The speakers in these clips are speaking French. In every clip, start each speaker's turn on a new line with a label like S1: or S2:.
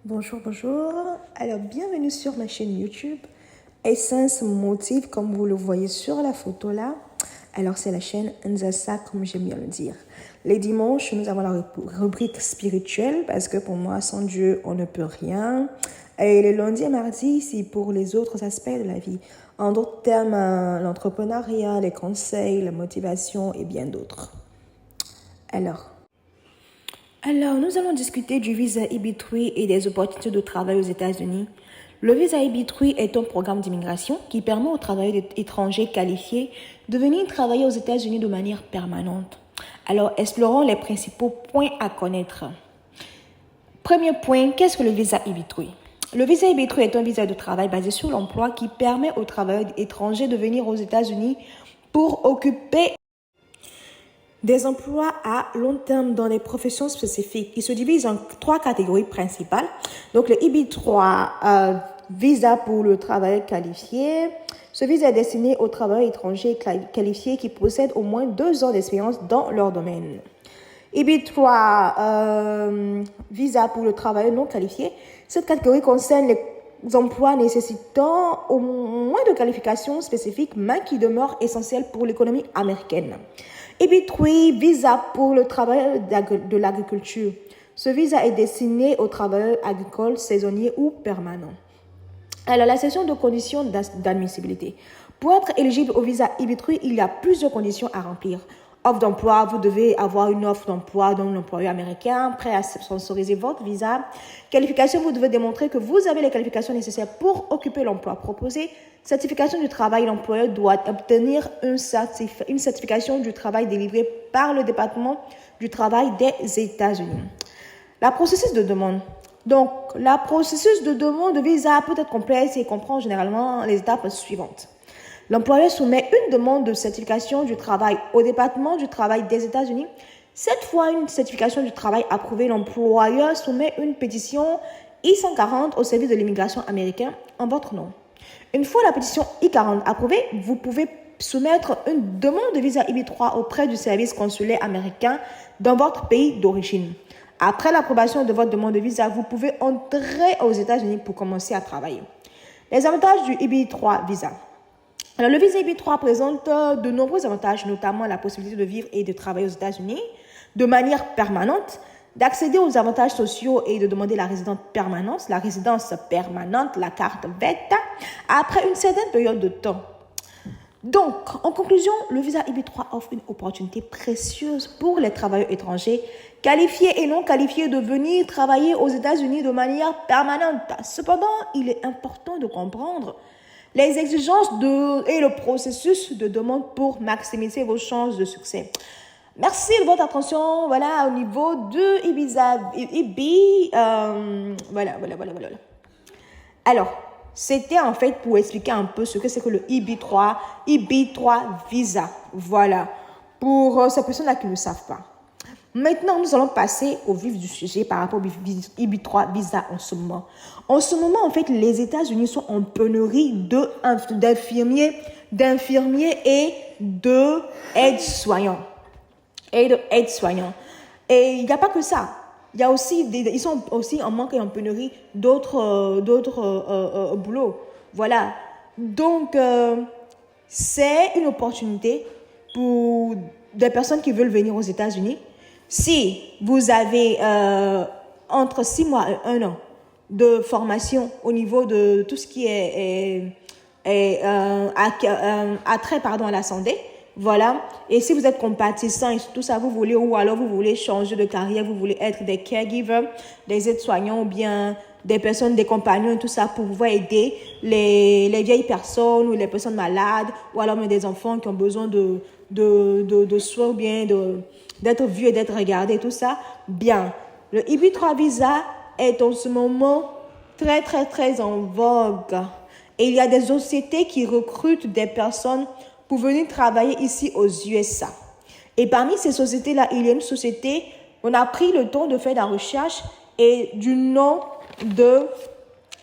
S1: Bonjour, bonjour. Alors, bienvenue sur ma chaîne YouTube Essence Motive, comme vous le voyez sur la photo là. Alors, c'est la chaîne Nzasa, comme j'aime bien le dire. Les dimanches, nous avons la rubrique spirituelle parce que pour moi, sans Dieu, on ne peut rien. Et les lundis et mardis, c'est pour les autres aspects de la vie. En d'autres termes, l'entrepreneuriat, les conseils, la motivation et bien d'autres. Alors, nous allons discuter du visa EB3 et des opportunités de travail aux États-Unis. Le visa EB3 est un programme d'immigration qui permet aux travailleurs étrangers qualifiés de venir travailler aux États-Unis de manière permanente. Alors, explorons les principaux points à connaître. Premier point, qu'est-ce que le visa EB3? Le visa EB3 est un visa de travail basé sur l'emploi qui permet aux travailleurs étrangers de venir aux États-Unis pour occuper des emplois à long terme dans des professions spécifiques. Ils se divisent en 3 catégories principales. Donc, le EB3, visa pour le travail qualifié. Ce visa est destiné aux travailleurs étrangers qualifiés qui possèdent au moins 2 ans d'expérience dans leur domaine. EB3, visa pour le travail non qualifié. Cette catégorie concerne les emplois nécessitant au moins de qualifications spécifiques, mais qui demeurent essentielles pour l'économie américaine. EB3, visa pour le travail de l'agriculture. Ce visa est destiné aux travailleurs agricoles, saisonniers ou permanents. Alors, la section de conditions d'admissibilité. Pour être éligible au visa EB3, il y a plusieurs conditions à remplir. Offre d'emploi, vous devez avoir une offre d'emploi d'un employeur américain prêt à sponsoriser votre visa. Qualification, vous devez démontrer que vous avez les qualifications nécessaires pour occuper l'emploi proposé. Certification du travail, l'employeur doit obtenir une certification du travail délivrée par le département du travail des États-Unis. La processus de demande. Donc, la processus de demande de visa peut être complexe et comprend généralement les étapes suivantes. L'employeur soumet une demande de certification du travail au département du travail des États-Unis. Cette fois, une certification du travail approuvée, l'employeur soumet une pétition I-140 au service de l'immigration américain en votre nom. Une fois la pétition I-40 approuvée, vous pouvez soumettre une demande de visa EB3 auprès du service consulaire américain dans votre pays d'origine. Après l'approbation de votre demande de visa, vous pouvez entrer aux États-Unis pour commencer à travailler. Les avantages du EB3 visa. Alors, le visa EB3 présente de nombreux avantages, notamment la possibilité de vivre et de travailler aux États-Unis de manière permanente, d'accéder aux avantages sociaux et de demander la résidence permanente, la carte VETA, après une certaine période de temps. Donc, en conclusion, le visa EB3 offre une opportunité précieuse pour les travailleurs étrangers qualifiés et non qualifiés de venir travailler aux États-Unis de manière permanente. Cependant, il est important de comprendre les exigences et le processus de demande pour maximiser vos chances de succès. Merci de votre attention. Voilà, au niveau de Ibiza, voilà. Alors, c'était en fait pour expliquer un peu ce que c'est que le EB3 visa. Voilà, pour ces personnes-là qui ne savent pas. Maintenant, nous allons passer au vif du sujet par rapport au EB3 visa en ce moment. En ce moment, en fait, les États-Unis sont en pénurie d'infirmiers et d'aides-soignants. Et il n'y a pas que ça. Il y a aussi ils sont aussi en manque et en pénurie d'autres boulots. Voilà. Donc, c'est une opportunité pour des personnes qui veulent venir aux États-Unis. Si vous avez entre 6 mois et 1 an de formation au niveau de tout ce qui est attrait à la santé, voilà. Et si vous êtes compatissant et tout ça, vous voulez, ou alors vous voulez changer de carrière, vous voulez être des caregivers, des aides-soignants ou bien des personnes, des compagnons et tout ça pour pouvoir aider les vieilles personnes ou les personnes malades ou alors même des enfants qui ont besoin de soins ou bien d'être vus et d'être regardés, tout ça, bien. Le EB3 visa est en ce moment très, très, très en vogue. Et il y a des sociétés qui recrutent des personnes pour venir travailler ici aux USA. Et parmi ces sociétés-là, il y a une société, on a pris le temps de faire la recherche et du nom de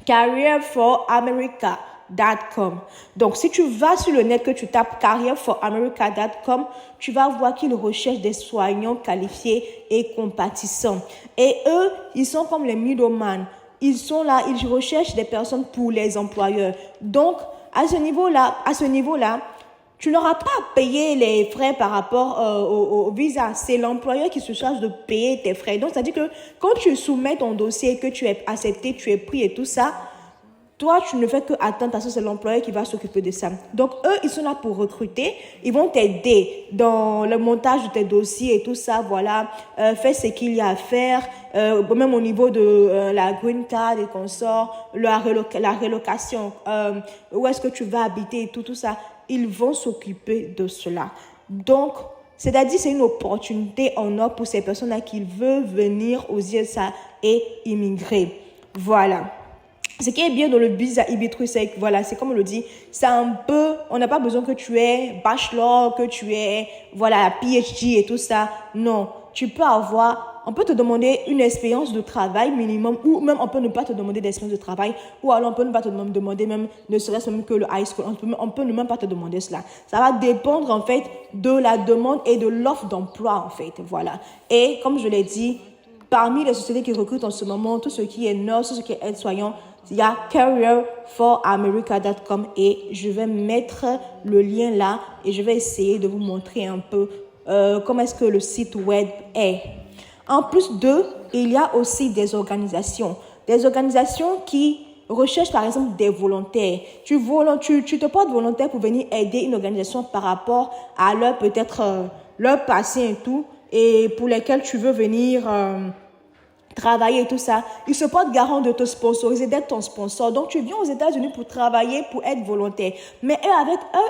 S1: careerforamerica.com. Donc, si tu vas sur le net, que tu tapes careerforamerica.com, tu vas voir qu'ils recherchent des soignants qualifiés et compatissants. Et eux, ils sont comme les middlemen. ils sont là, ils recherchent des personnes pour les employeurs. Donc, à ce niveau-là, tu n'auras pas à payer les frais par rapport au visa. C'est l'employeur qui se charge de payer tes frais. Donc, c'est-à-dire que quand tu soumets ton dossier, que tu es accepté, tu es pris et tout ça, toi, tu ne fais que attendre parce que c'est l'employeur qui va s'occuper de ça. Donc, eux, ils sont là pour recruter. Ils vont t'aider dans le montage de tes dossiers et tout ça. Voilà, fais ce qu'il y a à faire. Même au niveau de la green card et consorts, la relocation, où est-ce que tu vas habiter et tout ça. Ils vont s'occuper de cela. Donc, c'est-à-dire c'est une opportunité en or pour ces personnes-là qui veulent venir aux USA et immigrer. Voilà. Ce qui est bien dans le visa EB3, c'est que, voilà, c'est comme on le dit, c'est un peu, on n'a pas besoin que tu aies bachelor, que tu aies, voilà, PhD et tout ça. Non, tu peux avoir, on peut te demander une expérience de travail minimum, ou même on peut ne pas te demander d'expérience de travail, ou alors on peut ne pas te demander même, ne serait-ce même que le high school, on peut même pas te demander cela. Ça va dépendre, en fait, de la demande et de l'offre d'emploi, en fait, voilà. Et, comme je l'ai dit, parmi les sociétés qui recrutent en ce moment, tout ce qui est nurse, tout ce qui est aide-soignant, il y a careerforamerica.com et je vais mettre le lien là et je vais essayer de vous montrer un peu comment est-ce que le site web est. En plus d'eux, il y a aussi des organisations qui recherchent par exemple des volontaires. Tu te portes volontaire pour venir aider une organisation par rapport à leur peut-être leur passé et tout et pour lesquels tu veux venir travailler et tout ça, ils se portent garant de te sponsoriser, d'être ton sponsor. Donc, tu viens aux États-Unis pour travailler, pour être volontaire. Mais eux,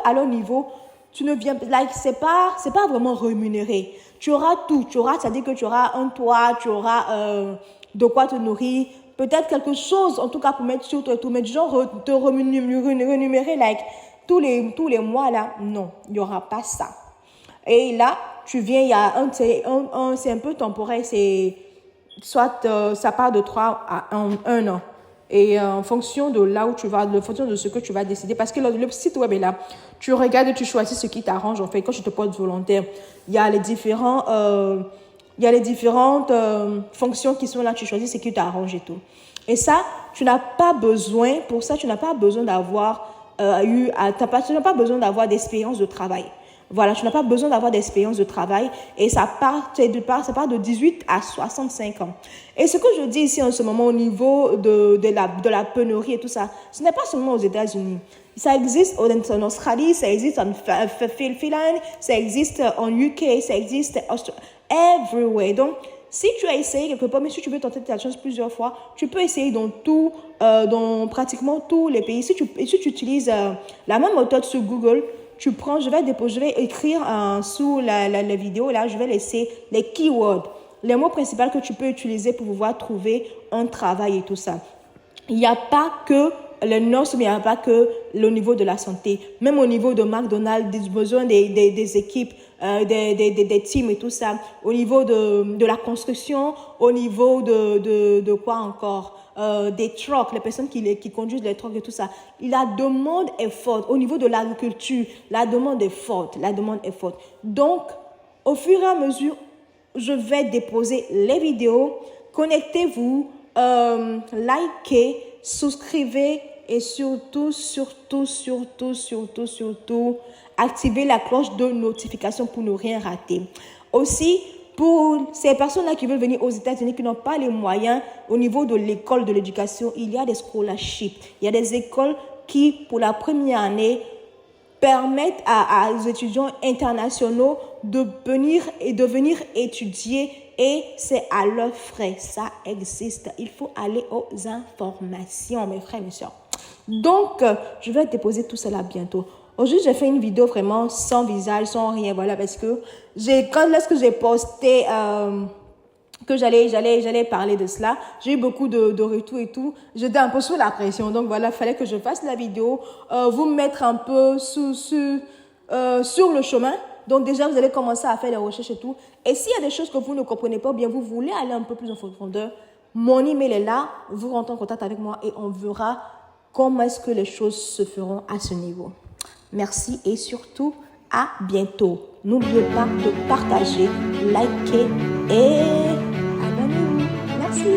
S1: à leur niveau, tu ne viens, c'est pas vraiment rémunéré. Tu auras tout. C'est-à-dire que tu auras un toit, tu auras de quoi te nourrir, peut-être quelque chose, en tout cas, pour mettre sur toi et tout, mais du genre te rémunérer, tous les mois, là, non, il n'y aura pas ça. Et là, tu viens, il y a c'est un peu temporaire, c'est soit ça part de 3 à 1 an. Et en fonction de là où tu vas, en fonction de ce que tu vas décider, parce que le site web est là, tu regardes, tu choisis ce qui t'arrange. En fait, quand tu te portes volontaire, il y a les différentes fonctions qui sont là, tu choisis ce qui t'arrange et tout. Et ça, tu n'as pas besoin d'avoir tu n'as pas besoin d'avoir d'expérience de travail. Voilà, tu n'as pas besoin d'avoir d'expérience de travail et ça part de 18 à 65 ans. Et ce que je dis ici en ce moment au niveau de la pénurie et tout ça, ce n'est pas seulement aux États-Unis. Ça existe en Australie, ça existe en Finlande, ça existe en UK, ça existe everywhere. Donc, si tu as essayé quelque part, mais si tu veux tenter ta chance plusieurs fois, tu peux essayer dans pratiquement tous les pays. Si tu utilises la même méthode sur Google, je vais écrire sous la vidéo, là, je vais laisser les keywords, les mots principaux que tu peux utiliser pour pouvoir trouver un travail et tout ça. Il n'y a pas que les nurses, mais il n'y a pas que le niveau de la santé. Même au niveau de McDonald's, des besoins des équipes, des teams et tout ça. Au niveau de la construction, au niveau de quoi encore? Des trucks, les personnes qui conduisent les trucks et tout ça. La demande est forte. Au niveau de l'agriculture, la demande est forte. Donc, au fur et à mesure, je vais déposer les vidéos. Connectez-vous, likez, souscrivez et surtout, activez la cloche de notification pour ne rien rater. Aussi, pour ces personnes-là qui veulent venir aux États-Unis, qui n'ont pas les moyens au niveau de l'école de l'éducation, il y a des scholarships. Il y a des écoles qui, pour la première année, permettent aux étudiants internationaux de venir étudier et c'est à leurs frais. Ça existe. Il faut aller aux informations, mes frères et mes sœurs. Donc, je vais déposer tout cela bientôt. Aujourd'hui, j'ai fait une vidéo vraiment sans visage, sans rien, voilà, parce que lorsque j'ai posté que j'allais parler de cela, j'ai eu beaucoup de retours et tout. J'étais un peu sous la pression, donc voilà, il fallait que je fasse la vidéo, vous mettre un peu sur le chemin. Donc déjà, vous allez commencer à faire les recherches et tout. Et s'il y a des choses que vous ne comprenez pas, ou bien vous voulez aller un peu plus en profondeur, mon email est là, vous rentrez en contact avec moi et on verra comment est-ce que les choses se feront à ce niveau. Merci et surtout, à bientôt. N'oubliez pas de partager, liker et abonnez-vous. Merci.